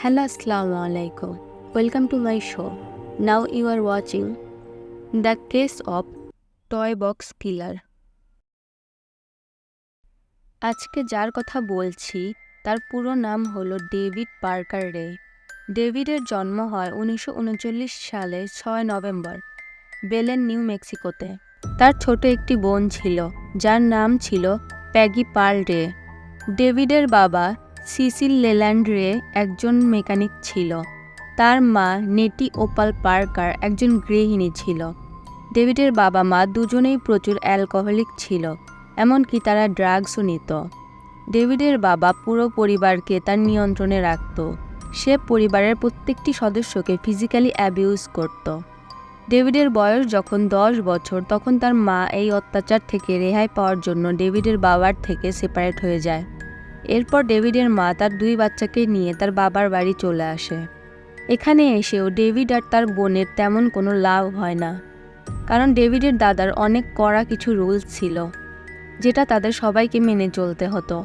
Hello, Assalamu alaikum. Welcome to my show. Now you are watching The Case of Toy Box Killer. আজকে যার কথা বলছি তার পুরো নাম হলো ডেভিড পার্কার রে। ডেভিডের জন্ম হয় 1939 সালে 6 নভেম্বর বেলেন, নিউ মেক্সিকোতে। তার ছোট একটি বোন ছিল যার নাম ছিল প্যাগি পার্ল রে। ডেভিডের বাবা সিসিল লেল্যান্ড রে একজন মেকানিক ছিল। তার মা নেটি ওপাল পার্কার একজন গৃহিণী ছিল। ডেভিডের বাবা মা দুজনেই প্রচুর অ্যালকোহলিক ছিল, এমনকি তারা ড্রাগসও নিত। ডেভিডের বাবা পুরো পরিবারকে তার নিয়ন্ত্রণে রাখত। সে পরিবারের প্রত্যেকটি সদস্যকে ফিজিক্যালি অ্যাবিউজ করত। ডেভিডের বয়স যখন 10 বছর তখন তার মা এই অত্যাচার থেকে রেহাই পাওয়ার জন্য ডেভিডের বাবার থেকে সেপারেট হয়ে যায়। এরপর ডেভিডের মা তার 2 বাচ্চাকে নিয়ে তার বাবার বাড়ি চলে আসে। এখানে এসেও ডেভিড আর তার বোনের তেমন কোনো লাভ হয় না, কারণ ডেভিডের দাদার অনেক কড়া কিছু রুলস ছিল যেটা তাদের সবাইকে মেনে চলতে হতো।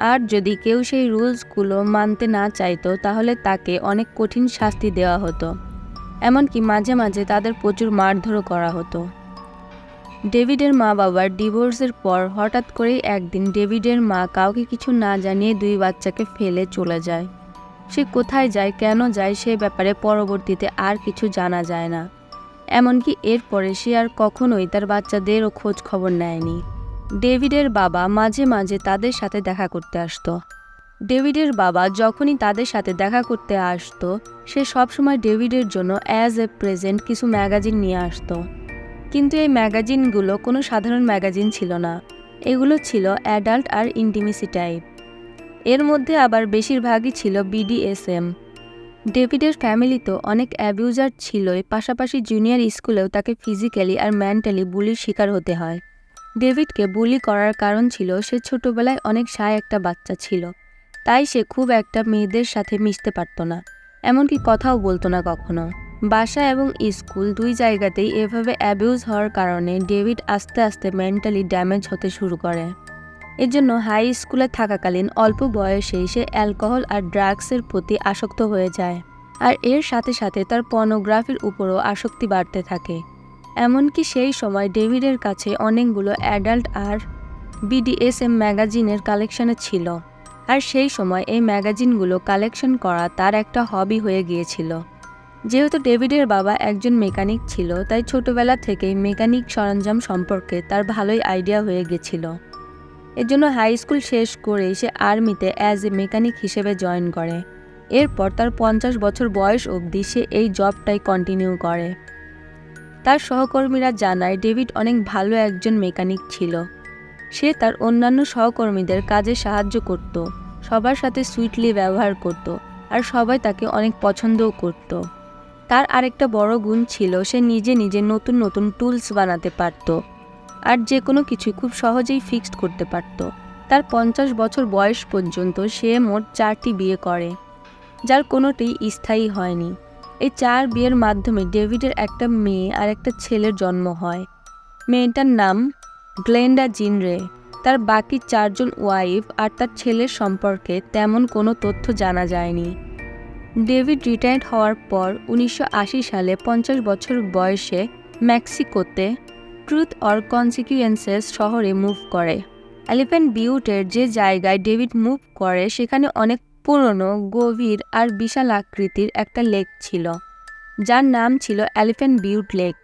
আর যদি কেউ সেই রুলসগুলো মানতে না চাইতো তাহলে তাকে অনেক কঠিন শাস্তি দেওয়া হতো, এমনকি মাঝে মাঝে তাদের প্রচুর মারধরও করা হতো। ডেভিডের মা বাবার ডিভোর্সের পর হঠাৎ করেই একদিন ডেভিডের মা কাউকে কিছু না জানিয়ে 2 বাচ্চাকে ফেলে চলে যায়। সে কোথায় যায়, কেন যায় সে ব্যাপারে পরবর্তীতে আর কিছু জানা যায় না। এমনকি এরপরে সে আর কখনোই তার বাচ্চাদেরও খোঁজ খবর নেয়নি। ডেভিডের বাবা মাঝে মাঝে তাদের সাথে দেখা করতে আসতো। ডেভিডের বাবা যখনই তাদের সাথে দেখা করতে আসতো সে সবসময় ডেভিডের জন্য অ্যাজ এ প্রেজেন্ট কিছু ম্যাগাজিন নিয়ে আসতো। কিন্তু এই ম্যাগাজিনগুলো কোনো সাধারণ ম্যাগাজিন ছিল না, এগুলো ছিল অ্যাডাল্ট আর ইন্টিমেসি টাইপ। এর মধ্যে আবার বেশিরভাগই ছিল BDSM। ডেভিডের ফ্যামিলিতেও অনেক অ্যাবিউজার ছিলই, পাশাপাশি জুনিয়র স্কুলেও তাকে ফিজিক্যালি আর মেন্টালি বুলির শিকার হতে হয়। ডেভিডকে বুলি করার কারণ ছিল সে ছোটবেলায় অনেক শায় একটা বাচ্চা ছিল, তাই সে খুব একটা মেয়েদের সাথে মিশতে পারত না, এমনকি কথাও বলতো না কখনো। বাসা এবং স্কুল 2 জায়গাতেই এভাবে অ্যাবিউজ হওয়ার কারণে ডেভিড আস্তে আস্তে মেন্টালি ড্যামেজ হতে শুরু করে। এর জন্য হাই স্কুলে থাকাকালীন অল্প বয়সেই সে অ্যালকোহল আর ড্রাগসের প্রতি আসক্ত হয়ে যায়, আর এর সাথে সাথে তার পর্নোগ্রাফির উপরও আসক্তি বাড়তে থাকে। এমনকি সেই সময় ডেভিডের কাছে অনেকগুলো অ্যাডাল্ট আর BDSM ম্যাগাজিনের কালেকশনে ছিল, আর সেই সময় এই ম্যাগাজিনগুলো কালেকশন করা তার একটা হবি হয়ে গিয়েছিল। যেহেতু ডেভিডের বাবা একজন মেকানিক ছিল তাই ছোটবেলা থেকেই মেকানিক সরঞ্জাম সম্পর্কে তার ভালোই আইডিয়া হয়ে গেছিল। এর জন্য হাই স্কুল শেষ করেই সে আর্মিতে অ্যাজ এ মেকানিক হিসেবে জয়েন করে। এরপর তার 50 বছর বয়স অবধি সে এই জবটাই কন্টিনিউ করে। তার সহকর্মীরা জানায় ডেভিড অনেক ভালো একজন মেকানিক ছিল। সে তার অন্যান্য সহকর্মীদের কাজে সাহায্য করত, সবার সাথে সুইটলি ব্যবহার করত, আর সবাই তাকে অনেক পছন্দও করত। তার আরেকটা বড় গুণ ছিল সে নিজে নিজে নতুন নতুন টুলস বানাতে পারত, আর যে কোনো কিছু খুব সহজেই ফিক্সড করতে পারত। তার 50 বছর বয়স পর্যন্ত সে মোট 4টি বিয়ে করে, যার কোনোটি স্থায়ী হয়নি। এই 4 বিয়ের মাধ্যমে ডেভিডের একটা মেয়ে আর একটা ছেলের জন্ম হয়। মেয়েটার নাম গ্লেন্ডা জিন রে। তার বাকি 4 জন ওয়াইফ আর তার ছেলের সম্পর্কে তেমন কোনো তথ্য জানা যায়নি। ডেভিড রিটায়ার্ড হওয়ার পর 1980 সালে 50 বছর বয়সে মেক্সিকোতে ট্রুথ অর কনসিকুয়েন্সেস শহরে মুভ করে। এলিফ্যান্ট বিউটের যে জায়গায় ডেভিড মুভ করে সেখানে অনেক পুরনো, গভীর আর বিশাল আকৃতির একটা লেক ছিল, যার নাম ছিল এলিফ্যান্ট বিউট লেক।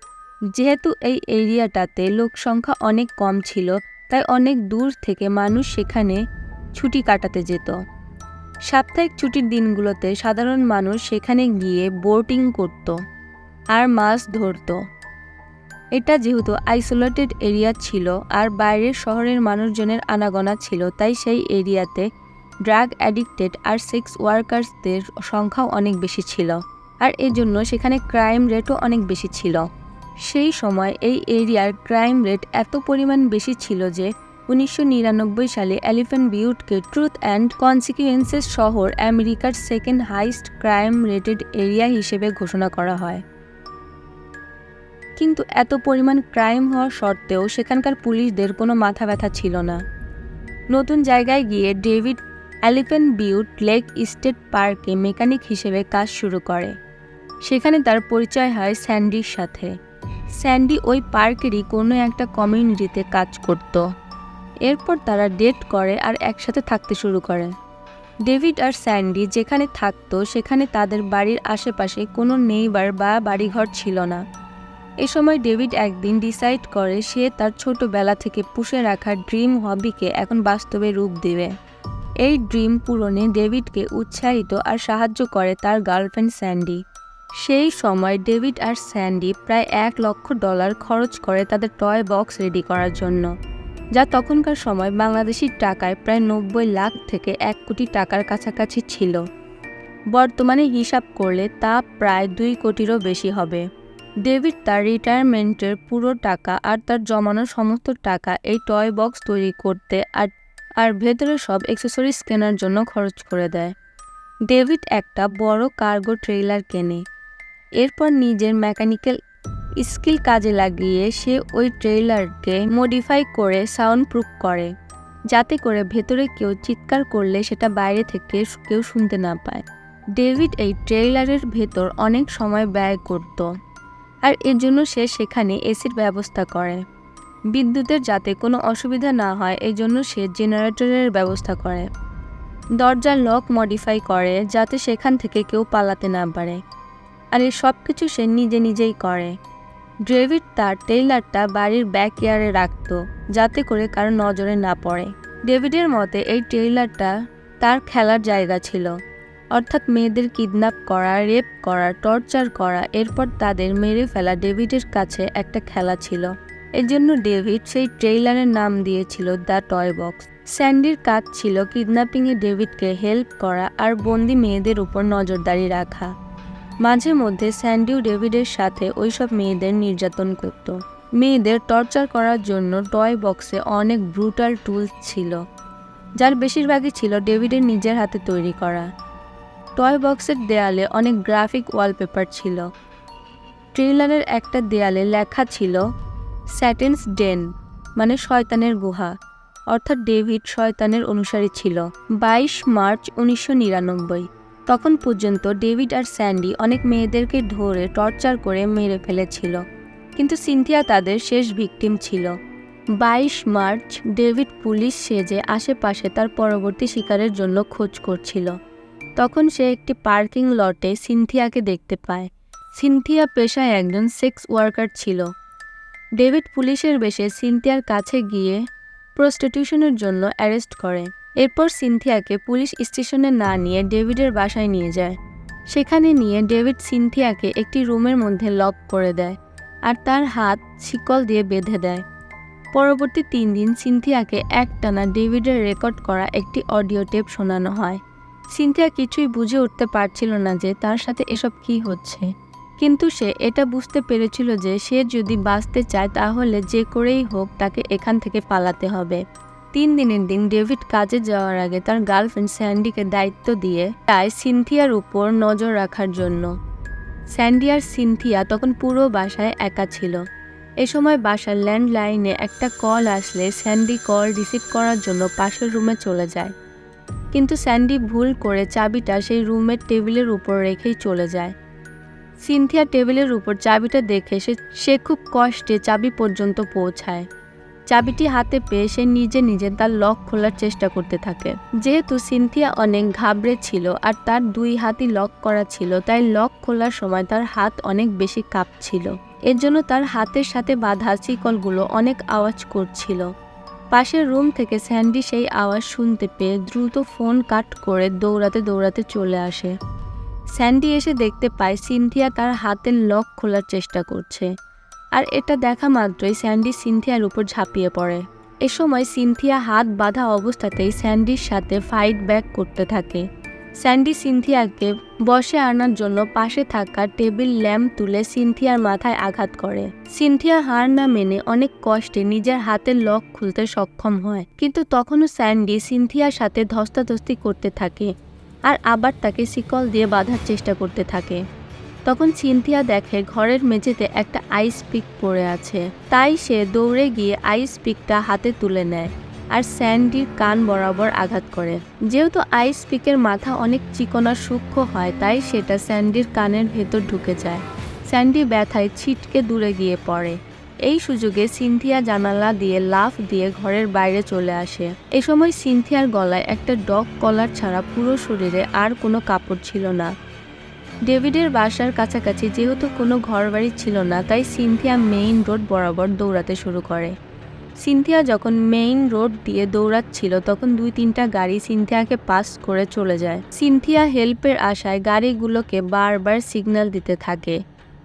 যেহেতু এই এরিয়াটাতে লোকসংখ্যা অনেক কম ছিল তাই অনেক দূর থেকে মানুষ সেখানে ছুটি কাটাতে যেত। সাপ্তাহিক ছুটির দিনগুলোতে সাধারণ মানুষ সেখানে গিয়ে বোটিং করত আর মাছ ধরত। এটা যেহেতু আইসোলেটেড এরিয়া ছিল আর বাইরের শহরের মানুষজনের আনাগোনা ছিল, তাই সেই এরিয়াতে ড্রাগ অ্যাডিক্টেড আর সেক্স ওয়ার্কার্সদের সংখ্যাও অনেক বেশি ছিল, আর এজন্য সেখানে ক্রাইম রেটও অনেক বেশি ছিল। সেই সময় এই এরিয়ার ক্রাইম রেট এত পরিমাণ বেশি ছিল যে 1999 সালে এলিফ্যান্ট বিউটকে ট্রুথ অ্যান্ড কনসিকুয়েন্সেস শহর আমেরিকার 2nd highest crime rated area হিসেবে ঘোষণা করা হয়। কিন্তু এত পরিমাণ ক্রাইম হওয়ার সত্ত্বেও সেখানকার পুলিশদের কোনো মাথা ব্যথা ছিল না। নতুন জায়গায় গিয়ে ডেভিড এলিফ্যান্ট বিউট লেক স্টেট পার্কে মেকানিক হিসেবে কাজ শুরু করে। সেখানে তার পরিচয় হয় স্যান্ডির সাথে। স্যান্ডি ওই পার্কেরই কোনো একটা কমিউনিটিতে কাজ করত। এরপর তারা ডেট করে আর একসাথে থাকতে শুরু করে। ডেভিড আর স্যান্ডি যেখানে থাকতো সেখানে তাদের বাড়ির আশেপাশে কোনো নেইবার বা বাড়িঘর ছিল না। এ সময় ডেভিড একদিন ডিসাইড করে সে তার ছোটবেলা থেকে পুষে রাখা ড্রিম হবিকে এখন বাস্তবে রূপ দেবে। এই ড্রিম পূরণে ডেভিডকে উৎসাহিত আর সাহায্য করে তার গার্লফ্রেন্ড স্যান্ডি। সেই সময় ডেভিড আর স্যান্ডি প্রায় $1,00,000 খরচ করে তাদের টয় বক্স রেডি করার জন্য, যা তখনকার সময় বাংলাদেশি টাকায় প্রায় 90 লাখ থেকে 1 কোটি টাকার কাছাকাছি ছিল। বর্তমানে হিসাব করলে তা প্রায় 2 কোটিরও বেশি হবে। ডেভিড তার রিটায়ারমেন্টের পুরো টাকা আর তার জমানো সমস্ত টাকা এই টয় বক্স তৈরি করতে আর ভেতরে সব অ্যাক্সেসরিজ কেনার জন্য খরচ করে দেয়। ডেভিড একটা বড় কার্গো ট্রেইলার কেনে। এরপর নিজের মেকানিক্যাল স্কিল কাজে লাগিয়ে সে ওই ট্রেইলারকে মডিফাই করে সাউন্ড প্রুফ করে, যাতে করে ভেতরে কেউ চিৎকার করলে সেটা বাইরে থেকে কেউ শুনতে না পায়। ডেভিড এই ট্রেইলারের ভেতর অনেক সময় ব্যয় করত, আর এর জন্য সে সেখানে এসির ব্যবস্থা করে। বিদ্যুতের যাতে কোনো অসুবিধা না হয় এই জন্য সে জেনারেটরের ব্যবস্থা করে। দরজার লক মডিফাই করে যাতে সেখান থেকে কেউ পালাতে না পারে, আর এই সব কিছু সে নিজেই করে। ডেভিড তার ট্রেইলারটা বাড়ির ব্যাকইয়ার্ডে রাখত, যাতে করে কারো নজরে না পড়ে। ডেভিডের মতে এই ট্রেইলারটা তার খেলার জায়গা ছিল, অর্থাৎ মেয়েদের কিডন্যাপ করা, রেপ করা, টর্চার করা, এরপর তাদের মেরে ফেলা ডেভিডের কাছে একটা খেলা ছিল। এজন্য ডেভিড সেই ট্রেইলারের নাম দিয়েছিল দ্য টয় বক্স। স্যান্ডির কাজ ছিল কিডন্যাপিংয়ে ডেভিডকে হেল্প করা আর বন্দি মেয়েদের উপর নজরদারি রাখা। মাঝে মধ্যে স্যান্ডিও ডেভিডের সাথে ওইসব মেয়েদের নির্যাতন করত। মেয়েদের টর্চার করার জন্য টয় বক্সে অনেক ব্রুটাল টুলস ছিল, যার বেশিরভাগই ছিল ডেভিডের নিজের হাতে তৈরি করা। টয় বক্সের দেয়ালে অনেক গ্রাফিক ওয়ালপেপার ছিল। ট্রেইলারের একটা দেয়ালে লেখা ছিল স্যাটেনস ডেন, মানে শয়তানের গুহা, অর্থাৎ ডেভিড শয়তানের অনুসারী ছিল। 22 মার্চ 1999। তখন পর্যন্ত ডেভিড আর স্যান্ডি অনেক মেয়েদেরকে ধরে টর্চার করে মেরে ফেলেছিল, কিন্তু সিনথিয়া তাদের শেষ ভিকটিম ছিল। 22 মার্চ ডেভিড পুলিশ সেজে আশেপাশে তার পরবর্তী শিকারের জন্য খোঁজ করছিল। তখন সে একটি পার্কিং লটে সিনথিয়াকে দেখতে পায়। সিনথিয়া পেশায় একজন সেক্স ওয়ার্কার ছিল। ডেভিড পুলিশের বেশে সিনথিয়ার কাছে গিয়ে প্রস্টিটিউশনের জন্য অ্যারেস্ট করে। এরপর সিনথিয়াকে পুলিশ স্টেশনে না নিয়ে ডেভিডের বাসায় নিয়ে যায়। সেখানে নিয়ে ডেভিড সিনথিয়াকে একটি রুমের মধ্যে লক করে দেয় আর তার হাত শিকল দিয়ে বেঁধে দেয়। পরবর্তী 3 দিন সিনথিয়াকে একটানা ডেভিডের রেকর্ড করা একটি অডিও টেপ শোনানো হয়। সিনথিয়া কিছুই বুঝে উঠতে পারছিল না যে তার সাথে এসব কী হচ্ছে, কিন্তু সে এটা বুঝতে পেরেছিল যে সে যদি বাঁচতে চায় তাহলে যে করেই হোক তাকে এখান থেকে পালাতে হবে। 3 দিনের দিন ডেভিড কাজে যাওয়ার আগে তার গার্লফ্রেন্ড স্যান্ডিকে দায়িত্ব দিয়ে যায় সিনথিয়ার উপর নজর রাখার জন্য। স্যান্ডি আর সিনথিয়া তখন পুরো বাসায় একা ছিল। এ সময় বাসার ল্যান্ডলাইনে একটা কল আসলে স্যান্ডি কল রিসিভ করার জন্য পাশের রুমে চলে যায়, কিন্তু স্যান্ডি ভুল করে চাবিটা সেই রুমের টেবিলের উপর রেখেই চলে যায়। সিনথিয়া টেবিলের উপর চাবিটা দেখে সে খুব কষ্টে চাবি পর্যন্ত পৌঁছায়। চাবিটি হাতে পেয়ে সে নিজে তার লক খোলার চেষ্টা করতে থাকে। যেহেতু সিনথিয়া অনেক ঘাবড়ে ছিল আর তার 2 হাতই লক করা ছিল, তাই লক খোলার সময় তার হাত অনেক বেশি কাঁপছিল। এর জন্য তার হাতের সাথে বাঁধা শিকলগুলো অনেক আওয়াজ করছিল। পাশের রুম থেকে স্যান্ডি সেই আওয়াজ শুনতে পেয়ে দ্রুত ফোন কাট করে দৌড়াতে চলে আসে। স্যান্ডি এসে দেখতে পায় সিনথিয়া তার হাতের লক খোলার চেষ্টা করছে, আর এটা দেখা মাত্রই স্যান্ডি সিনথিয়ার উপর ঝাঁপিয়ে পড়ে। এ সময় সিনথিয়া হাত বাঁধা অবস্থাতেই স্যান্ডির সাথে ফাইট ব্যাক করতে থাকে। স্যান্ডি সিনথিয়াকে বসে আনার জন্য পাশে থাকা টেবিল ল্যাম্প তুলে সিনথিয়ার মাথায় আঘাত করে। সিনথিয়া হার না মেনে অনেক কষ্টে নিজের হাতের লক খুলতে সক্ষম হয়, কিন্তু তখনও স্যান্ডি সিনথিয়ার সাথে ধস্তাধস্তি করতে থাকে আর আবার তাকে শিকল দিয়ে বাঁধার চেষ্টা করতে থাকে। তখন সিনথিয়া দেখে ঘরের মেঝেতে একটা আইস পিক পড়ে আছে, তাই সে দৌড়ে গিয়ে আইস পিকটা হাতে তুলে নেয় আর স্যান্ডির কান বরাবর আঘাত করে। যেহেতু আইস পিকের মাথা অনেক চিকন আর সূক্ষ্ম হয়, তাই সেটা স্যান্ডির কানের ভেতর ঢুকে যায়। স্যান্ডি ব্যথায় ছিটকে দূরে গিয়ে পড়ে। এই সুযোগে সিনথিয়া জানালা দিয়ে লাফ দিয়ে ঘরের বাইরে চলে আসে। এ সময় সিনথিয়ার গলায় একটা ডগ কলার ছাড়া পুরো শরীরে আর কোনো কাপড় ছিল না। ডেভিডের বাসার কাছাকাছি যেহেতু কোনো ঘরবাড়ি ছিল না, তাই সিনথিয়া মেইন রোড বরাবর দৌড়াতে শুরু করে। সিনথিয়া যখন মেইন রোড দিয়ে দৌড়াচ্ছিল তখন 2-3টা গাড়ি সিনথিয়াকে পাস করে চলে যায়। সিনথিয়া হেল্পের আশায় গাড়িগুলোকে বারবার সিগন্যাল দিতে থাকে,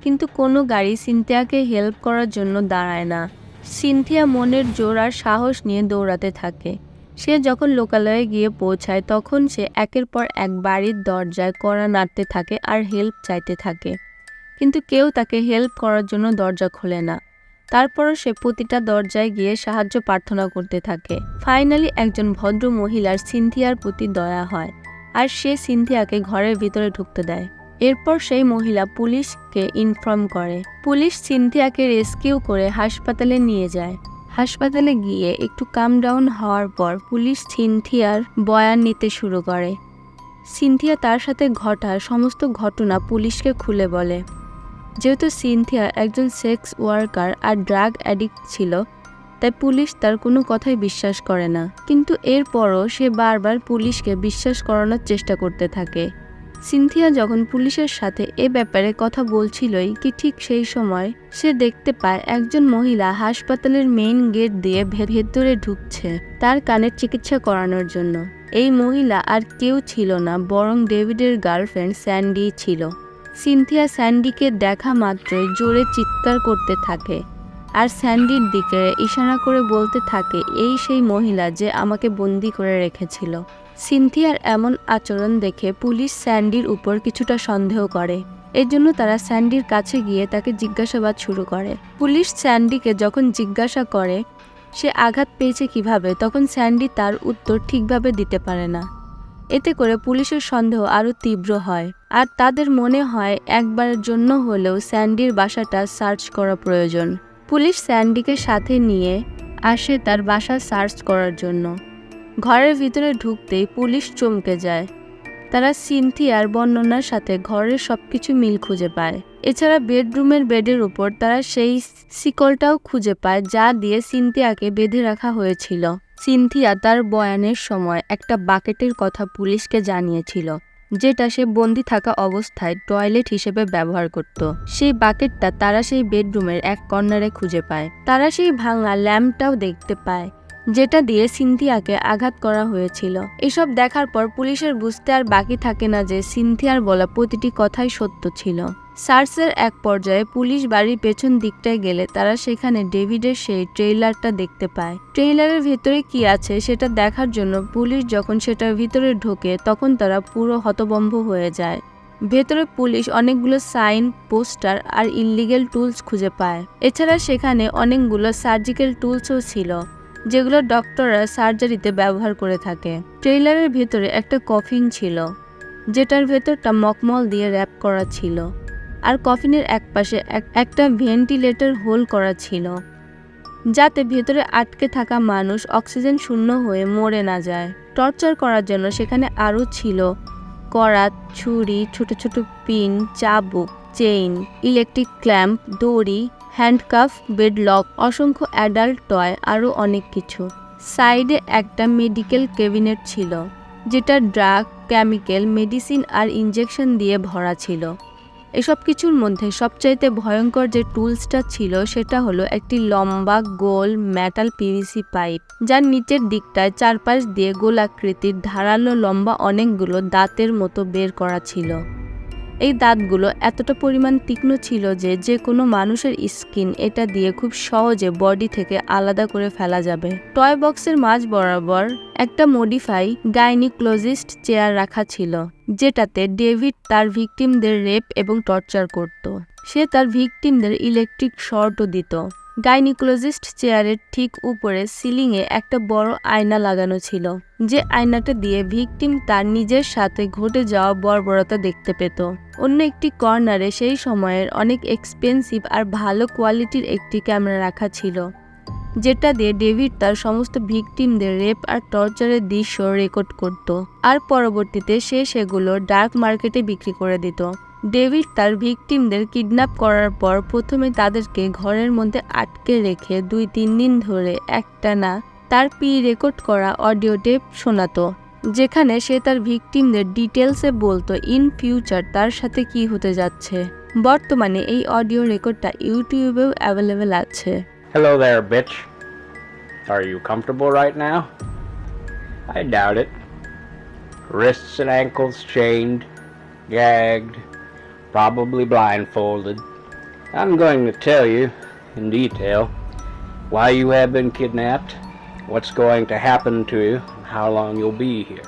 কিন্তু কোনো গাড়ি সিনথিয়াকে হেল্প করার জন্য দাঁড়ায় না। সিনথিয়া মনের জোর আর সাহস নিয়ে দৌড়াতে থাকে। সে যখন লোকালয়ে গিয়ে পৌঁছায় তখন সে একের পর এক বাড়ির দরজায় কড়া নাড়তে থাকে আর হেল্প চাইতে থাকে, কিন্তু কেউ তাকে হেল্প করার জন্য দরজা খোলে না। তারপরও সে প্রতিটা দরজায় গিয়ে সাহায্য প্রার্থনা করতে থাকে। ফাইনালি একজন ভদ্র মহিলার সিনথিয়ার প্রতি দয়া হয় আর সে সিনথিয়াকে ঘরের ভিতরে ঢুকতে দেয়। এরপর সেই মহিলা পুলিশকে ইনফর্ম করে। পুলিশ সিনথিয়াকে রেস্কিউ করে হাসপাতালে নিয়ে যায়। হাসপাতালে গিয়ে একটু কাম ডাউন হওয়ার পর পুলিশ সিনথিয়ার বয়ান নিতে শুরু করে। সিনথিয়া তার সাথে ঘটা সমস্ত ঘটনা পুলিশকে খুলে বলে। যেহেতু সিনথিয়া একজন সেক্স ওয়ার্কার আর ড্রাগ অ্যাডিক্ট ছিল, তাই পুলিশ তার কোনো কথাই বিশ্বাস করে না, কিন্তু এরপরও সে বারবার পুলিশকে বিশ্বাস করানোর চেষ্টা করতে থাকে। সিনথিয়া যখন পুলিশের সাথে এ ব্যাপারে কথা বলছিলই কি ঠিক সেই সময় সে দেখতে পায় একজন মহিলা হাসপাতালের মেইন গেট দিয়ে ভেতরে ঢুকছে তার কানের চিকিৎসা করানোর জন্য। এই মহিলা আর কেউ ছিল না, বরং ডেভিডের গার্লফ্রেন্ড স্যান্ডি ছিল। সিনথিয়া স্যান্ডিকে দেখা মাত্রই জোরে চিৎকার করতে থাকে আর স্যান্ডির দিকে ইশারা করে বলতে থাকে, এই সেই মহিলা যে আমাকে বন্দি করে রেখেছিল। সিনথিয়ার এমন আচরণ দেখে পুলিশ স্যান্ডির উপর কিছুটা সন্দেহ করে। এর জন্য তারা স্যান্ডির কাছে গিয়ে তাকে জিজ্ঞাসাবাদ শুরু করে। পুলিশ স্যান্ডিকে যখন জিজ্ঞাসা করে সে আঘাত পেয়েছে কিভাবে, তখন স্যান্ডি তার উত্তর ঠিকভাবে দিতে পারে না। এতে করে পুলিশের সন্দেহ আরও তীব্র হয় আর তাদের মনে হয় একবারের জন্য হলেও স্যান্ডির বাসাটা সার্চ করা প্রয়োজন। পুলিশ স্যান্ডিকে সাথে নিয়ে আসে তার বাসা সার্চ করার জন্য। ঘরের ভিতরে ঢুকতেই পুলিশ চমকে যায়। তারা সিনথিয়ার বর্ণনার সাথে ঘরের সবকিছু মিল খুঁজে পায়। এছাড়া বেডরুমের বেডের উপর তারা সেই শিকলটাও খুঁজে পায় যা দিয়ে সিনথিয়াকে বেঁধে রাখা হয়েছিল। সিনথিয়া তার বয়ানের সময় একটা বাকেটের কথা পুলিশকে জানিয়েছিল, যেটা সে বন্দি থাকা অবস্থায় টয়লেট হিসেবে ব্যবহার করত। সেই বাকেটটা তারা সেই বেডরুমের এক কর্নারে খুঁজে পায়। তারা সেই ভাঙা ল্যাম্পটাও দেখতে পায় যেটা দিয়ে সিনথিয়াকে আঘাত করা হয়েছিল। এসব দেখার পর পুলিশের বুঝতে আর বাকি থাকে না যে সিনথিয়ার বলা প্রতিটি কথাই সত্য ছিল। সার্চের এক পর্যায়ে পুলিশ বাড়ির পেছন দিকটায় গেলে তারা সেখানে ডেভিডের সেই ট্রেইলারটা দেখতে পায়। ট্রেইলারের ভেতরে কি আছে সেটা দেখার জন্য পুলিশ যখন সেটার ভিতরে ঢোকে তখন তারা পুরো হতভম্ব হয়ে যায়। ভেতরে পুলিশ অনেকগুলো সাইন, পোস্টার আর ইললিগ্যাল টুলস খুঁজে পায়। এছাড়া সেখানে অনেকগুলো সার্জিক্যাল টুলসও ছিল যেগুলো ডক্টররা সার্জারিতে ব্যবহার করে থাকে। ট্রেইলারের ভেতরে একটা কফিন ছিল যেটার ভেতরটা মখমল দিয়ে র্যাপ করা ছিল আর কফিনের একপাশে একটা ভেন্টিলেটর হোল করা ছিল যাতে ভেতরে আটকে থাকা মানুষ অক্সিজেন শূন্য হয়ে মরে না যায়। টর্চার করার জন্য সেখানে আরও ছিল করাত, ছুরি, ছোট ছোট পিন, চাবুক, চেইন, ইলেকট্রিক ক্ল্যাম্প, দড়ি, হ্যান্ডকাফ, বেডলক, অসংখ্য অ্যাডাল্ট টয়, আরও অনেক কিছু। সাইডে একটা মেডিকেল ক্যাবিনেট ছিল যেটা ড্রাগ, কেমিক্যাল, মেডিসিন আর ইনজেকশন দিয়ে ভরা ছিল। এসব কিছুর মধ্যে সবচাইতে ভয়ঙ্কর যে টুলসটা ছিল সেটা হলো একটি লম্বা গোল মেটাল পিভিসি পাইপ, যার নিচের দিকটায় চারপাশ দিয়ে গোলাকৃতির ধারালো লম্বা অনেকগুলো দাঁতের মতো বের করা ছিল। এই দাঁতগুলো এতটা পরিমাণ তীক্ষ্ণ ছিল যে যে কোনো মানুষের স্কিন এটা দিয়ে খুব সহজে বডি থেকে আলাদা করে ফেলা যাবে। টয় বক্সের মাঝ বরাবর একটা মডিফাই গাইনিকোলজিস্ট চেয়ার রাখা ছিল যেটাতে ডেভিড তার ভিকটিমদের রেপ এবং টর্চার করত। সে তার ভিকটিমদের ইলেকট্রিক শর্টও দিত। গাইনিকোলজিস্ট চেয়ারের ঠিক উপরে সিলিংয়ে একটা বড় আয়না লাগানো ছিল, যে আয়নাটা দিয়ে ভিকটিম তার নিজের সাথে ঘটে যাওয়া বর্বরতা দেখতে পেত। অন্য একটি কর্নারে সেই সময়ের অনেক এক্সপেন্সিভ আর ভালো কোয়ালিটির একটি ক্যামেরা রাখা ছিল, যেটা দিয়ে ডেভিড তার সমস্ত ভিকটিমদের রেপ আর টর্চারের দৃশ্য রেকর্ড করত আর পরবর্তীতে সে সেগুলো ডার্ক মার্কেটে বিক্রি করে দিত। ডেভিড তার ভিকটিমদের কিডন্যাপ করার পর প্রথমে তাদেরকে ঘরের মধ্যে আটকে রেখে 2-3 দিন ধরে একটানা তার রেকর্ড করা অডিও টেপ শোনাতো, যেখানে সে তার ভিকটিমদের ডিটেলসে বলতো ইন ফিউচার তার সাথে কি হতে যাচ্ছে। বর্তমানে এই অডিও রেকর্ডটা ইউটিউবেও অ্যাভেলেবেল আছে। Hello there, bitch. Are you comfortable right now? I doubt it. Wrists and ankles chained, gagged, probably blindfolded. I'm going to tell you in detail why you have been kidnapped, what's going to happen to you, and how long you'll be here.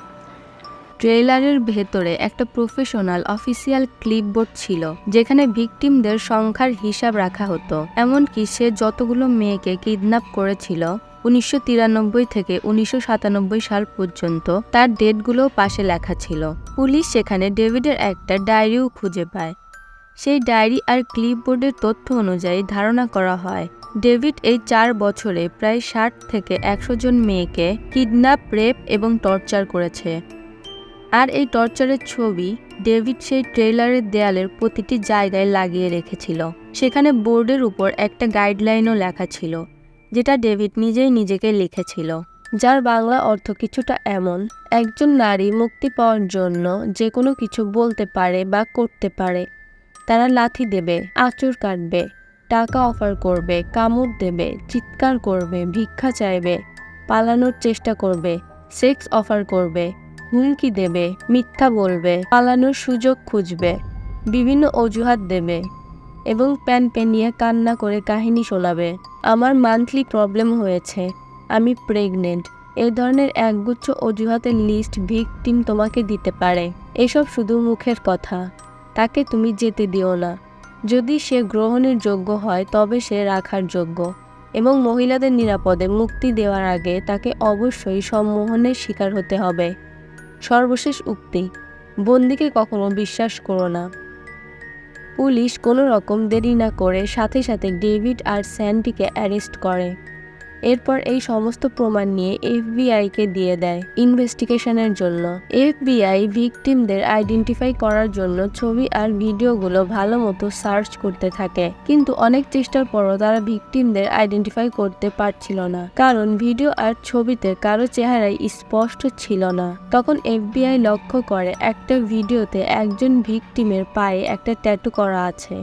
ট্রেইলারের ভেতরে একটা professional official clipboard ছিল, যেখানে ভিকটিমদের সংখ্যার হিসাব রাখা হতো। এমনকি সে যতগুলো মেয়েকে কিডন্যাপ করেছিল 1993 থেকে 1997 সাল পর্যন্ত তার ডেটগুলো পাশে লেখা ছিল। পুলিশ সেখানে ডেভিডের একটা ডায়েরিও খুঁজে পায়। সেই ডায়েরি আর ক্লিপবোর্ডের তথ্য অনুযায়ী ধারণা করা হয় ডেভিড এই 4 বছরে প্রায় 60 থেকে 100 জন মেয়েকে কিডন্যাপ, রেপ এবং টর্চার করেছে। আর এই টর্চারের ছবি ডেভিড সেই ট্রেইলারের দেয়ালের প্রতিটি জায়গায় লাগিয়ে রেখেছিল। সেখানে বোর্ডের উপর একটা গাইডলাইনও লেখা ছিল, যেটা ডেভিড নিজেই নিজেকে লিখেছিল, যার বাংলা অর্থ কিছুটা এমন: একজন নারী মুক্তি পাওয়ার জন্য যে কোনো কিছু বলতে পারে বা করতে পারে। তারা লাথি দেবে, আঁচড় কাটবে, টাকা অফার করবে, কামড় দেবে, চিৎকার করবে, ভিক্ষা চাইবে, পালানোর চেষ্টা করবে, সেক্স অফার করবে, হুমকি দেবে, মিথ্যা বলবে, পালানোর সুযোগ খুঁজবে, বিভিন্ন অজুহাত দেবে এবং প্যানপেনিয়ে কান্না করে কাহিনী শোনাবে। আমার মান্থলি প্রবলেম হয়েছে, আমি প্রেগনেন্ট, এই ধরনের একগুচ্ছ অজুহাতের লিস্ট ভিকটিম তোমাকে দিতে পারে। এসব শুধু মুখের কথা, তাকে তুমি যেতে দিও না। যদি সে গ্রহণের যোগ্য হয় তবে সে রাখার যোগ্য, এবং মহিলাদের নিরাপদে মুক্তি দেওয়ার আগে তাকে অবশ্যই সম্মোহনের শিকার হতে হবে। সর্বশেষ উক্তি, বন্দিকে কখনো বিশ্বাস করো না। পুলিশ কোনো রকম দেরি না করে সাথে সাথে ডেভিড আর স্যান্ডিকে অ্যারেস্ট করে। এরপর এই সমস্ত প্রমাণ নিয়ে এফবিআইকে দিয়ে দেয় ইনভেস্টিগেশনের জন্য। এফবিআই ভিকটিমদের আইডেন্টিফাই করার জন্য ছবি আর ভিডিওগুলো ভালো মতো সার্চ করতে থাকে, কিন্তু অনেক চেষ্টার পরও তারা ভিকটিমদের আইডেন্টিফাই করতে পারছিল না, কারণ ভিডিও আর ছবিতে কারো চেহারাই স্পষ্ট ছিল না। তখন এফবিআই লক্ষ্য করে একটা ভিডিওতে একজন ভিকটিমের পায়ে একটা ট্যাটু করা আছে,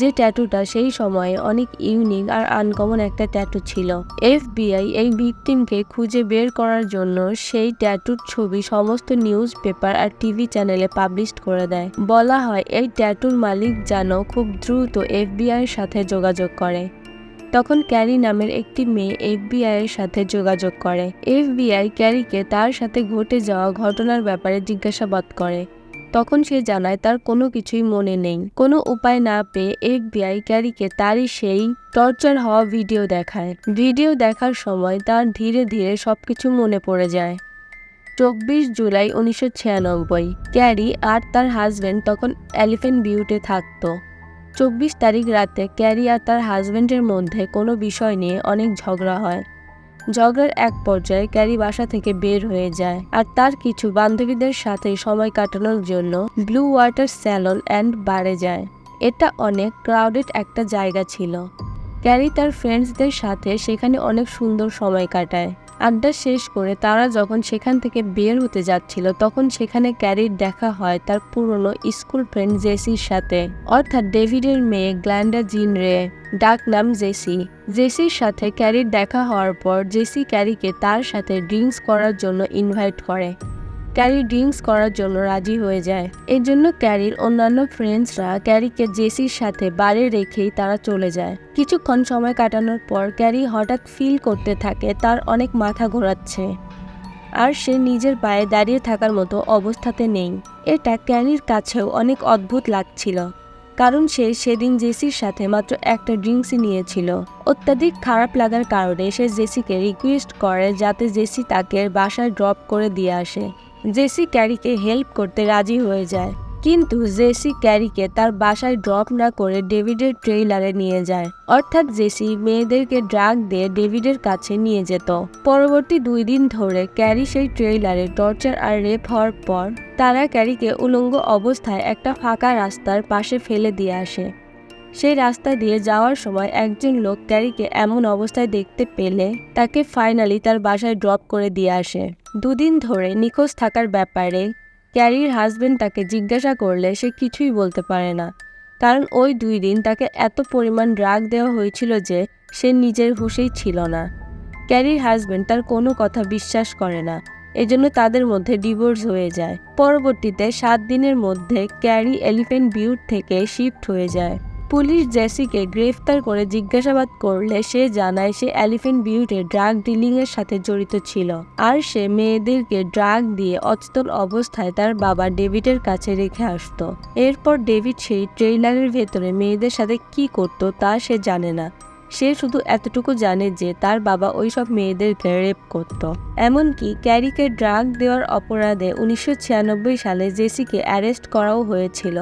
যে ট্যাটুটা সেই সময়ে অনেক ইউনিক আর আনকমন একটা ট্যাটু ছিল। এফবিআই এই ভিকটিমকে খুঁজে বের করার জন্য সেই ট্যাটুর ছবি সমস্ত নিউজ পেপার আর টিভি চ্যানেলে পাবলিশ করে দেয়। বলা হয় এই ট্যাটুর মালিক যেন খুব দ্রুত এফবিআই এর সাথে যোগাযোগ করে। তখন ক্যারি নামের একটি মেয়ে এফবিআই এর সাথে যোগাযোগ করে। এফবিআই ক্যারিকে তার সাথে ঘটে যাওয়া ঘটনার ব্যাপারে জিজ্ঞাসাবাদ করে। তখন সে জানায় তার কোনো কিছুই মনে নেই। কোনো উপায় না পেয়ে এফবিআই ক্যারিকে তারই সেই টর্চার হওয়া ভিডিও দেখায়। ভিডিও দেখার সময় তার ধীরে ধীরে সবকিছু মনে পড়ে যায়। 24 জুলাই 1996, ক্যারি আর তার হাজব্যান্ড তখন এলিফ্যান্ট ভিউতে থাকতো। 24 তারিখ রাতে ক্যারি আর তার হাজব্যান্ডের মধ্যে কোনো বিষয় নিয়ে অনেক ঝগড়া হয়। ঝগড়ার এক পর্যায়ে ক্যারি বাসা থেকে বের হয়ে যায় আর তার কিছু বান্ধবীদের সাথে সময় কাটানোর জন্য ব্লু ওয়াটার স্যালন অ্যান্ড বারে যায়। এটা অনেক ক্রাউডেড একটা জায়গা ছিল। ক্যারি তার ফ্রেন্ডসদের সাথে সেখানে অনেক সুন্দর সময় কাটায়। আড্ডা শেষ করে তারা যখন সেখান থেকে বের হতে যাচ্ছিল, তখন সেখানে ক্যারির দেখা হয় তার পুরনো স্কুল ফ্রেন্ড জেসির সাথে, অর্থাৎ ডেভিডের মেয়ে গ্ল্যান্ডা জিন রে, ডাক নাম জেসি। জেসির সাথে ক্যারির দেখা হওয়ার পর জেসি ক্যারিকে তার সাথে ড্রিঙ্কস করার জন্য ইনভাইট করে। ক্যারি ড্রিঙ্কস করার জন্য রাজি হয়ে যায়। এর জন্য ক্যারির অন্যান্য ফ্রেন্ডসরা ক্যারিকে জেসির সাথে বারে রেখেই তারা চলে যায়। কিছুক্ষণ সময় কাটানোর পর ক্যারি হঠাৎ ফিল করতে থাকে তার অনেক মাথা ঘোরাচ্ছে, আর সে নিজের পায়ে দাঁড়িয়ে থাকার মতো অবস্থাতে নেই। এটা ক্যারির কাছেও অনেক অদ্ভুত লাগছিল, কারণ সে সেদিন জেসির সাথে মাত্র একটা ড্রিঙ্কসই নিয়েছিল। অত্যাধিক খারাপ লাগার কারণে সে জেসিকে রিকোয়েস্ট করে যাতে জেসি তাকে বাসায় ড্রপ করে দিয়ে আসে। জেসি ক্যারিকে হেল্প করতে রাজি হয়ে যায়। কিন্তু জেসি ক্যারিকে তার বাসায় ড্রপ না করে ডেভিডের ট্রেইলারে নিয়ে যায়। অর্থাৎ জেসি মেয়েদেরকে ড্রাগ দিয়ে ডেভিডের কাছে নিয়ে যেত। পরবর্তী 2 দিন ধরে ক্যারি সেই ট্রেইলারে টর্চার আর রেপ হওয়ার পর তারা ক্যারিকে উলঙ্গ অবস্থায় একটা ফাঁকা রাস্তার পাশে ফেলে দিয়ে আসে। সেই রাস্তা দিয়ে যাওয়ার সময় একজন লোক ক্যারিকে এমন অবস্থায় দেখতে পেলে তাকে ফাইনালি তার বাসায় ড্রপ করে দিয়ে আসে। 2 দিন ধরে নিখোঁজ থাকার ব্যাপারে ক্যারির হাজবেন্ড তাকে জিজ্ঞাসা করলে সে কিছুই বলতে পারে না, কারণ ওই 2 দিন তাকে এত পরিমাণ ড্রাগ দেওয়া হয়েছিল যে সে নিজের হুঁশেই ছিল না। ক্যারির হাজবেন্ড তার কোনো কথা বিশ্বাস করে না, এজন্য তাদের মধ্যে ডিভোর্স হয়ে যায়। পরবর্তীতে 7 দিনের মধ্যে ক্যারি এলিফ্যান্ট ভিউ থেকে শিফট হয়ে যায়। পুলিশ জেসিকে গ্রেফতার করে জিজ্ঞাসাবাদ করলে সে জানায় সে এলিফ্যান্ট ভিউতে ড্রাগ ডিলিংয়ের সাথে জড়িত ছিল, আর সে মেয়েদেরকে ড্রাগ দিয়ে অচেতন অবস্থায় তার বাবা ডেভিডের কাছে রেখে আসতো। এরপর ডেভিড সেই ট্রেইলারের ভেতরে মেয়েদের সাথে কি করত তা সে জানে না। সে শুধু এতটুকু জানে যে তার বাবা ওইসব মেয়েদেরকে রেপ করত। এমনকি ক্যারিকে ড্রাগ দেওয়ার অপরাধে 1996 সালে জেসিকে অ্যারেস্ট করাও হয়েছিল।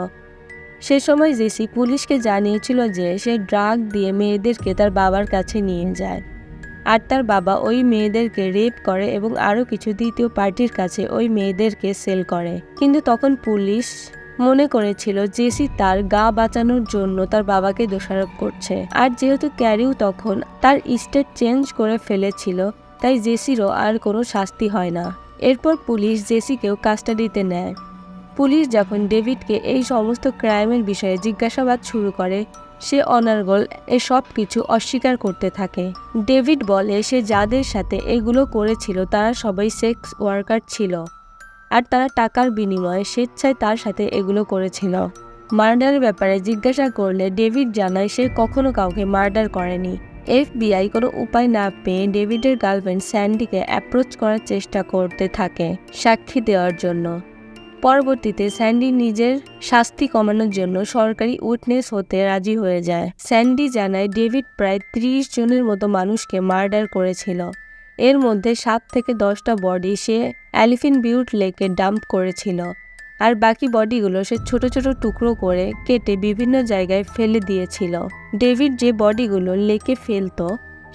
সে সময় জেসি পুলিশকে জানিয়েছিল যে সে ড্রাগ দিয়ে মেয়েদেরকে তার বাবার কাছে নিয়ে যায়, আর তার বাবা ওই মেয়েদেরকে রেপ করে এবং আরও কিছু দ্বিতীয় পার্টির কাছে ওই মেয়েদেরকে সেল করে। কিন্তু তখন পুলিশ মনে করেছিল জেসি তার গা বাঁচানোর জন্য তার বাবাকে দোষারোপ করছে, আর যেহেতু ক্যারিও তখন তার স্টেট চেঞ্জ করে ফেলেছিল তাই জেসিরও আর কোনো শাস্তি হয় না। এরপর পুলিশ জেসিকেও কাস্টাডিতে নেয়। পুলিশ যখন ডেভিডকে এই সমস্ত ক্রাইমের বিষয়ে জিজ্ঞাসাবাদ শুরু করে সে অনর্গল এসব কিছু অস্বীকার করতে থাকে। ডেভিড বলে সে যাদের সাথে এগুলো করেছিল তারা সবাই সেক্স ওয়ার্কার ছিল, আর তারা টাকার বিনিময়ে স্বেচ্ছায় তার সাথে এগুলো করেছিল। মার্ডারের ব্যাপারে জিজ্ঞাসা করলে ডেভিড জানায় সে কখনো কাউকে মার্ডার করেনি। FBI কোনো উপায় না পেয়ে ডেভিডের গার্লফ্রেন্ড স্যান্ডিকে অ্যাপ্রোচ করার চেষ্টা করতে থাকে সাক্ষী দেওয়ার জন্য। পরবর্তীতে স্যান্ডি নিজের শাস্তি কমানোর জন্য সরকারি উইটনেস হতে রাজি হয়ে যায়। স্যান্ডি জানায় ডেভিড প্রায় 30 জনের মতো মানুষকে মার্ডার করেছিল। এর মধ্যে 7 থেকে 10টা বডি সে এলিফ্যান্ট ভিউ লেকে ডাম্প করেছিল, আর বাকি বডিগুলো সে ছোট ছোট টুকরো করে কেটে বিভিন্ন জায়গায় ফেলে দিয়েছিল। ডেভিড যে বডিগুলো লেকে ফেলতো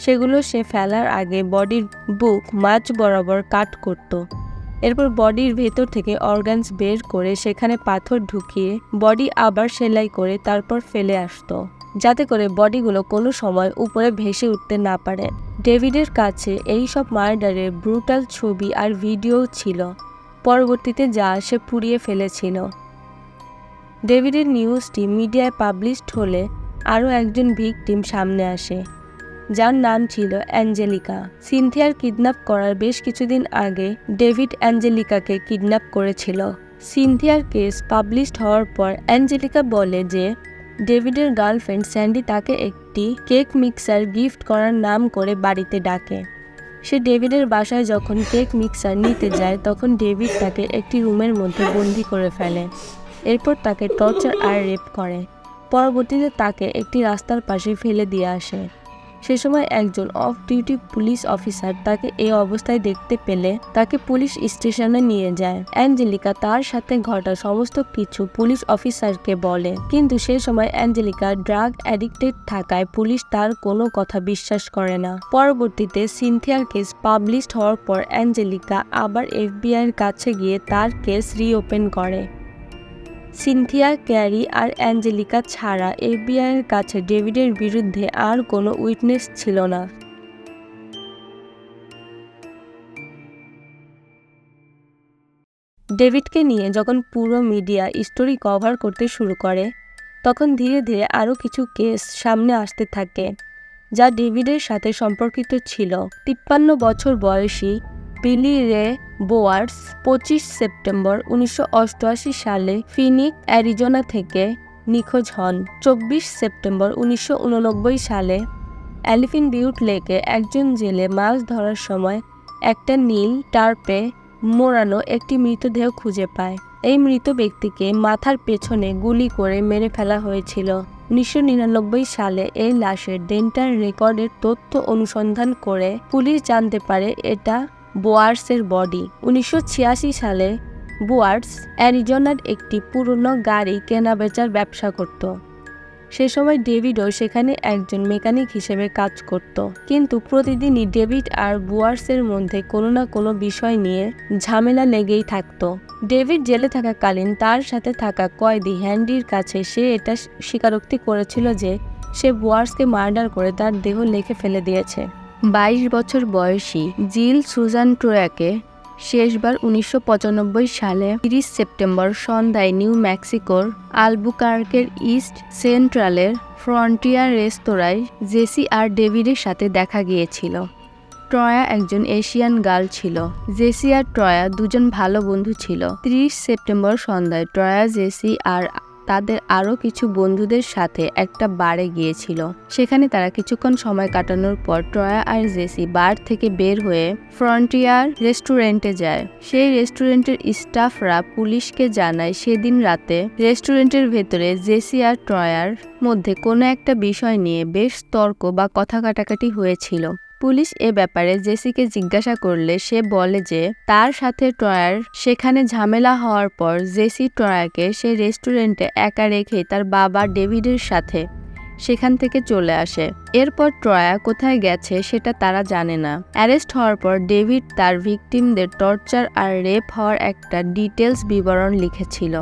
সেগুলো সে ফেলার আগে বডির বুক মাঝ বরাবর কাট করত। এরপর বডির ভেতর থেকে অর্গানস বের করে সেখানে পাথর ঢুকিয়ে বডি আবার সেলাই করে তারপর ফেলে আসতো, যাতে করে বডিগুলো কোনো সময় উপরে ভেসে উঠতে না পারে। ডেভিডের কাছে এই সব মার্ডারের ব্রুটাল ছবি আর ভিডিও ছিল, পরবর্তীতে যা সে পুড়িয়ে ফেলেছিল। ডেভিডের নিউজটি মিডিয়ায় পাবলিশড হলে আরও একজন ভিকটিম সামনে আসে, যার নাম ছিল অ্যাঞ্জেলিকা। সিনথিয়ার কিডন্যাপ করার বেশ কিছুদিন আগে ডেভিড অ্যাঞ্জেলিকাকে কিডন্যাপ করেছিল। সিনথিয়ার কেস পাবলিশড হওয়ার পর অ্যাঞ্জেলিকা বলে যে ডেভিডের গার্লফ্রেন্ড স্যান্ডি তাকে একটি কেক মিক্সার গিফট করার নাম করে বাড়িতে ডাকে। সে ডেভিডের বাসায় যখন কেক মিক্সার নিতে যায় তখন ডেভিড তাকে একটি রুমের মধ্যে বন্দি করে ফেলে। এরপর তাকে টর্চার আর রেপ করে। পরবর্তীতে তাকে একটি রাস্তার পাশে ফেলে দিয়ে আসে। সে সময় একজন অফ ডিউটি পুলিশ অফিসার তাকে এই অবস্থায় দেখতে পেলে তাকে পুলিশ স্টেশনে নিয়ে যায়। অ্যাঞ্জেলিকা তার সাথে ঘটা সমস্ত কিছু পুলিশ অফিসারকে বলে, কিন্তু সে সময় অ্যাঞ্জেলিকা ড্রাগ অ্যাডিক্টেড থাকায় পুলিশ তার কোনো কথা বিশ্বাস করে না। পরবর্তীতে সিনথিয়ার কেস পাবলিশড হওয়ার পর অ্যাঞ্জেলিকা আবার FBI এর কাছে গিয়ে তার কেস রিওপেন করে। সিনথিয়া, ক্যারি আর অ্যাঞ্জেলিকা ছাড়া FBI এর কাছে ডেভিডের বিরুদ্ধে আর কোনো উইটনেস ছিল না। ডেভিডকে নিয়ে যখন পুরো মিডিয়া স্টোরি কভার করতে শুরু করে তখন ধীরে ধীরে আরও কিছু কেস সামনে আসতে থাকে যা ডেভিডের সাথে সম্পর্কিত ছিল। 53 বছর বয়সী বিলি রে বোয়ার্স 25 সেপ্টেম্বর 1988 সালে ফিনিক্স, অ্যারিজোনা থেকে নিখোঁজ হন। 24 সেপ্টেম্বর 1989 সালে এলিফ্যান্ট ভিউ লেকে একজন জেলে মাছ ধরার সময় একটা নীল টার্পে মোড়ানো একটি মৃতদেহ খুঁজে পায়। এই মৃত ব্যক্তিকে মাথার পেছনে গুলি করে মেরে ফেলা হয়েছিল। 1999 সালে এই লাশের ডেন্টাল রেকর্ডের তথ্য অনুসন্ধান করে পুলিশ জানতে পারে এটা বোয়ার্সের বডি। 1986 সালে বুয়ার্স অ্যারিজোনার একটি পুরনো গাড়ি কেনাবেচার ব্যবসা করত। সে সময় ডেভিডও সেখানে একজন মেকানিক হিসেবে কাজ করত। কিন্তু প্রতিদিনই ডেভিড আর বুয়ার্সের মধ্যে কোনো না কোনো বিষয় নিয়ে ঝামেলা লেগেই থাকতো। ডেভিড জেলে থাকাকালীন তার সাথে থাকা কয়েদি হ্যান্ডির কাছে সে এটা স্বীকারোক্তি করেছিল যে সে বুয়ার্সকে মার্ডার করে তার দেহ লেখে ফেলে দিয়েছে। 22 বছর বয়সী জিল সুজান ট্রয়াকে শেষবার 1995 সালে 30 সেপ্টেম্বর সন্ধ্যায় নিউ মেক্সিকোর আলবুকার্কের ইস্ট সেন্ট্রালের ফ্রন্টিয়ার রেস্তোরাঁয় জেসি আর ডেভিডের সাথে দেখা গিয়েছিল। ট্রয়া একজন এশিয়ান গার্ল ছিল। জেসি আর ট্রয়া দুজন ভালো বন্ধু ছিল। 30 সেপ্টেম্বর সন্ধ্যায় ট্রয়া, জেসি আর তাদের আরও কিছু বন্ধুদের সাথে একটা বারে গিয়েছিল। সেখানে তারা কিছুক্ষণ সময় কাটানোর পর ট্রয়া আর জেসি বার থেকে বের হয়ে ফ্রন্টিয়ার রেস্টুরেন্টে যায়। সেই রেস্টুরেন্টের স্টাফরা পুলিশকে জানায় সেদিন রাতে রেস্টুরেন্টের ভেতরে জেসি আর ট্রয়ার মধ্যে কোনো একটা বিষয় নিয়ে বেশ তর্ক বা কথা কাটাকাটি হয়েছিল। পুলিশ এ ব্যাপারে জেসিকে জিজ্ঞাসা করলে সে বলে যে তার সাথে ট্রয়ার সেখানে ঝামেলা হওয়ার পর জেসি ট্রয়াকে সে রেস্টুরেন্টে একা রেখে তার বাবা ডেভিডের সাথে সেখান থেকে চলে আসে। এরপর ট্রয়া কোথায় গেছে সেটা তারা জানে না। অ্যারেস্ট হওয়ার পর ডেভিড তার ভিকটিমদের টর্চার আর রেপ হওয়ার একটা ডিটেলস বিবরণ লিখেছিল।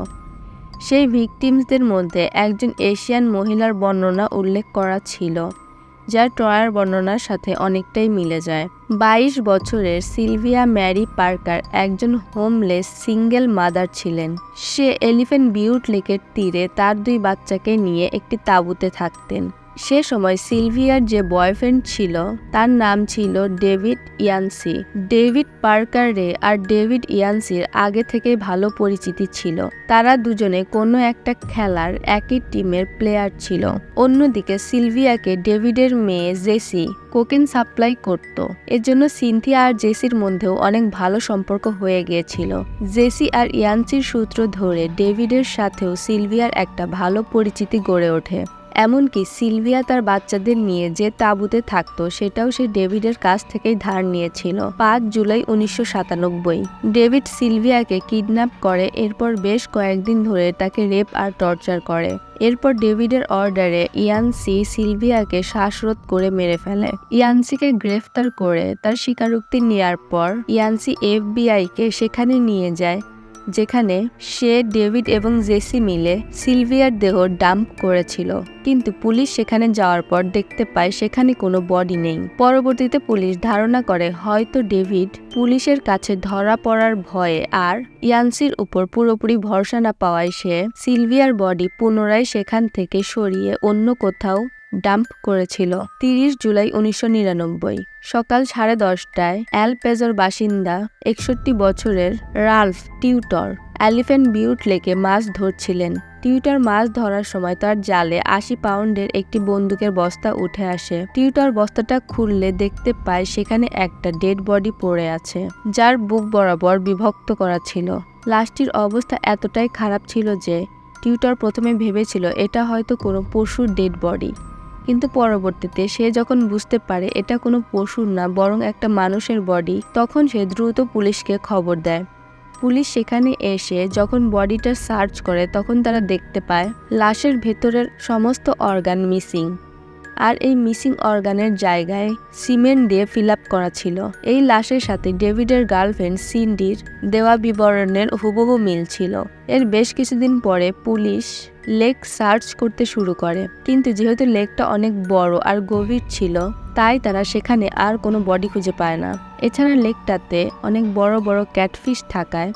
সেই ভিকটিমসদের মধ্যে একজন এশিয়ান মহিলার বর্ণনা উল্লেখ করা ছিল, যা ট্রয়ার বর্ণনার সাথে অনেকটাই মিলে যায়। 22 বছরের সিলভিয়া ম্যারি পার্কার একজন হোমলেস সিঙ্গেল মাদার ছিলেন। সে এলিফ্যান্ট বিউট লেকের তীরে তার 2 বাচ্চাকে নিয়ে একটি তাঁবুতে থাকতেন। সে সময় সিলভিয়ার যে বয়ফ্রেন্ড ছিল তার নাম ছিল ডেভিড ইয়ানসি। ডেভিড পার্কার রে আর ডেভিড ইয়ানসির আগে থেকেই ভালো পরিচিতি ছিল। তারা দুজনে কোনো একটা খেলার একই টিমের প্লেয়ার ছিল। অন্যদিকে সিলভিয়াকে ডেভিডের মেয়ে জেসি কোকেন সাপ্লাই করত। এজন্য সিনথিয়া আর জেসির মধ্যেও অনেক ভালো সম্পর্ক হয়ে গিয়েছিল। জেসি আর ইয়ানসির সূত্র ধরে ডেভিডের সাথেও সিলভিয়ার একটা ভালো পরিচিতি গড়ে ওঠে। এমনকি সিলভিয়া তার বাচ্চাদের নিয়ে যে তাঁবুতে থাকতো সেটাও সে ডেভিডের কাছ থেকেই ধার নিয়েছিল। 5 জুলাই 1997 ডেভিড সিলভিয়াকে কিডন্যাপ করে। এরপর বেশ কয়েকদিন ধরে তাকে রেপ আর টর্চার করে। এরপর ডেভিডের অর্ডারে ইয়ানসি সিলভিয়াকে শ্বাসরোধ করে মেরে ফেলে। ইয়ানসিকে গ্রেফতার করে তার স্বীকারোক্তি নেওয়ার পর ইয়ানসি এফবিআইকে সেখানে নিয়ে যায় যেখানে সে, ডেভিড এবং জেসি মিলে সিলভিয়ার দেহ ডাম্প করেছিল। কিন্তু পুলিশ সেখানে যাওয়ার পর দেখতে পায় সেখানে কোনো বডি নেই। পরবর্তীতে পুলিশ ধারণা করে হয়তো ডেভিড পুলিশের কাছে ধরা পড়ার ভয়ে আর ইয়ানসির উপর পুরোপুরি ভরসা না পাওয়ায় সে সিলভিয়ার বডি পুনরায় সেখান থেকে সরিয়ে অন্য কোথাও ডাম্প করেছিল। 30 জুলাই 1999 সকাল 10:30টায় এল পেজোর বাসিন্দা 61 বছরের রাল্ফ টিউটর এলিফ্যান্ট বিউট লেকে মাছ ধরছিলেন। টিউটর মাছ ধরার সময় তার জালে 80 পাউন্ডের একটি বন্দুকের বস্তা উঠে আসে। টিউটর বস্তাটা খুললে দেখতে পায় সেখানে একটা ডেড বডি পড়ে আছে, যার বুক বরাবর বিভক্ত করা ছিল। লাশটির অবস্থা এতটাই খারাপ ছিল যে টিউটর প্রথমে ভেবেছিল এটা হয়তো কোনো পশুর ডেড বডি, কিন্তু পরবর্তীতে সে যখন বুঝতে পারে এটা কোনো পশুর না বরং একটা মানুষের বডি, তখন সে দ্রুত পুলিশকে খবর দেয়। পুলিশ সেখানে এসে যখন বডিটা সার্চ করে তখন তারা দেখতে পায় লাশের ভেতরের সমস্ত অর্গান মিসিং, আর এই মিসিং অর্গানের জায়গায় সিমেন্ট দিয়ে ফিল আপ করা ছিল। এই লাশের সাথে ডেভিডের গার্লফ্রেন্ড সিন্ডির দেওয়া বিবরণের হুবহু মিল ছিল। এর বেশ কিছুদিন পরে পুলিশ লেক সার্চ করতে শুরু করে, কিন্তু যেহেতু লেকটা অনেক বড় আর গভীর ছিল তাই তারা সেখানে আর কোনো বডি খুঁজে পায় না। এছাড়া লেকটাতে অনেক বড় বড় ক্যাটফিশ থাকায়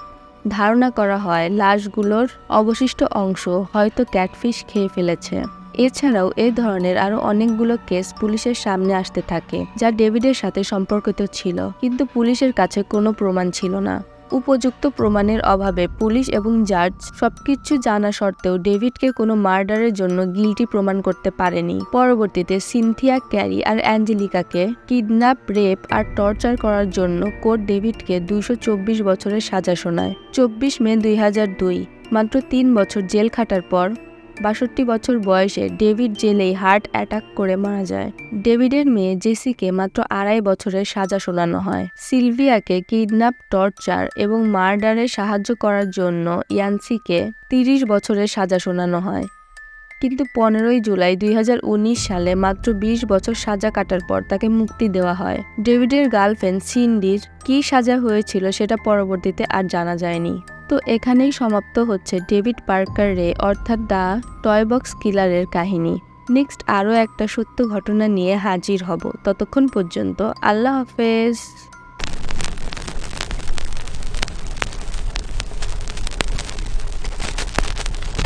ধারণা করা হয় লাশগুলোর অবশিষ্ট অংশ হয়তো ক্যাটফিশ খেয়ে ফেলেছে। এছাড়াও এই ধরনের আরো অনেকগুলো কেস পুলিশের সামনে আসতে থাকে যা ডেভিডের সাথে সম্পর্কিত ছিল, কিন্তু পুলিশের কাছে কোনো প্রমাণ ছিল না। উপযুক্ত প্রমাণের অভাবে পুলিশ এবং জাজ সবকিছু জানা সত্ত্বেও ডেভিডকে কোনো মার্ডারের জন্য গিল্টি প্রমাণ করতে পারেনি। পরবর্তীতে সিনথিয়া, ক্যারি আর অ্যাঞ্জেলিকাকে কিডন্যাপ, রেপ আর টর্চার করার জন্য কোর্ট ডেভিডকে 224 বছরের সাজা শোনায়। 24 মে 2002 মাত্র 3 বছর জেল খাটার পর ৬২ বছর বয়সে ডেভিড জেলেই হার্ট অ্যাটাক করে মারা যায়। ডেভিডের মেয়ে জেসিকে মাত্র ২.৫ বছরের সাজা শোনানো হয়। সিলভিয়াকে কিডন্যাপ, টর্চার এবং মার্ডারে সাহায্য করার জন্য ইয়ান্সিকে ৩০ বছরের সাজা শোনানো হয়। কিন্তু ১৫ই জুলাই ২০১৯ সালে মাত্র ২০ বছর সাজা কাটার পর তাকে মুক্তি দেওয়া হয়। ডেভিডের গার্লফ্রেন্ড সিন্ডির কী সাজা হয়েছিল সেটা পরবর্তীতে আর জানা যায়নি। তো এখানেই সমাপ্ত হচ্ছে ডেভিড পার্কার রে অর্থাৎ দ্য টয় বক্স কিলারের কাহিনী। নেক্সট আরও একটা সত্য ঘটনা নিয়ে হাজির হব। ততক্ষণ পর্যন্ত আল্লাহ হাফেজ।